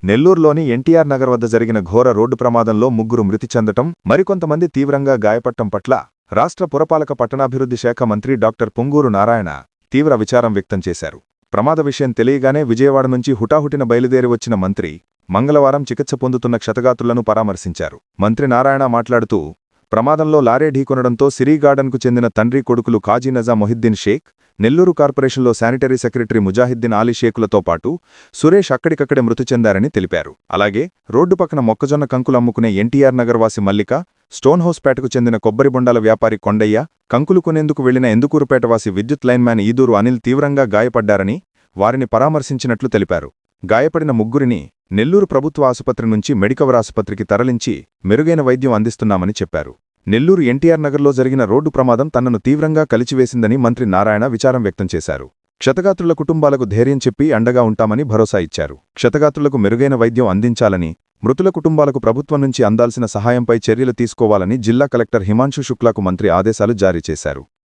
నెల్లూరులోని ఎన్టీఆర్ నగర్ వద్ద జరిగిన ఘోర రోడ్డు ప్రమాదంలో ముగ్గురు మృతి చెందటం, మరికొంతమంది తీవ్రంగా గాయపడటం పట్ల రాష్ట్ర పురపాలక పట్టణాభివృద్ధి శాఖ మంత్రి డాక్టర్ పొంగూరు నారాయణ తీవ్ర విచారం వ్యక్తం చేశారు. ప్రమాద విషయం తెలియగానే విజయవాడ నుంచి హుటాహుటిన బయలుదేరి వచ్చిన మంత్రి మంగళవారం చికిత్స పొందుతున్న క్షతగాత్రులను పరామర్శించారు. మంత్రి నారాయణ మాట్లాడుతూ, ప్రమాదంలో లారీ ఢీకొనడంతో సిరీ గార్డెన్కు చెందిన తండ్రి కొడుకులు కాజీ నజా మొహిద్దీన్ షేక్, నెల్లూరు కార్పొరేషన్లో శానిటరీ సెక్రటరీ ముజాహిద్దీన్ ఆలీ షేకులతో పాటు సురేష్ అక్కడికక్కడే మృతి చెందారని తెలిపారు. అలాగే రోడ్డు పక్కన మొక్కజొన్న కంకులు అమ్ముకునే ఎన్టీఆర్ నగర్ వాసి మల్లిక, స్టోన్ హౌస్పేటకు చెందిన కొబ్బరి బొండాల వ్యాపారి కొండయ్య, కంకులు కొనేందుకు వెళ్లిన ఎందుకూరుపేట వాసి విద్యుత్ లైన్మ్యాన్ ఈదూరు అనిల్ తీవ్రంగా గాయపడ్డారని వారిని పరామర్శించినట్లు తెలిపారు. గాయపడిన ముగ్గురిని నెల్లూరు ప్రభుత్వ ఆసుపత్రి నుంచి మెడికవర్ ఆసుపత్రికి తరలించి మెరుగైన వైద్యం అందిస్తున్నామని చెప్పారు. నెల్లూరు ఎన్టీఆర్ నగర్లో జరిగిన రోడ్డు ప్రమాదం తనను తీవ్రంగా కలిచివేసిందని మంత్రి నారాయణ విచారం వ్యక్తం చేశారు. క్షతగాత్రుల కుటుంబాలకు ధైర్యం చెప్పి అండగా ఉంటామని భరోసా ఇచ్చారు. క్షతగాత్రులకు మెరుగైన వైద్యం అందించాలని, మృతుల కుటుంబాలకు ప్రభుత్వం నుంచి అందాల్సిన సహాయంపై చర్యలు తీసుకోవాలని జిల్లా కలెక్టర్ హిమాంశు శుక్లాకు మంత్రి ఆదేశాలు జారీ చేశారు.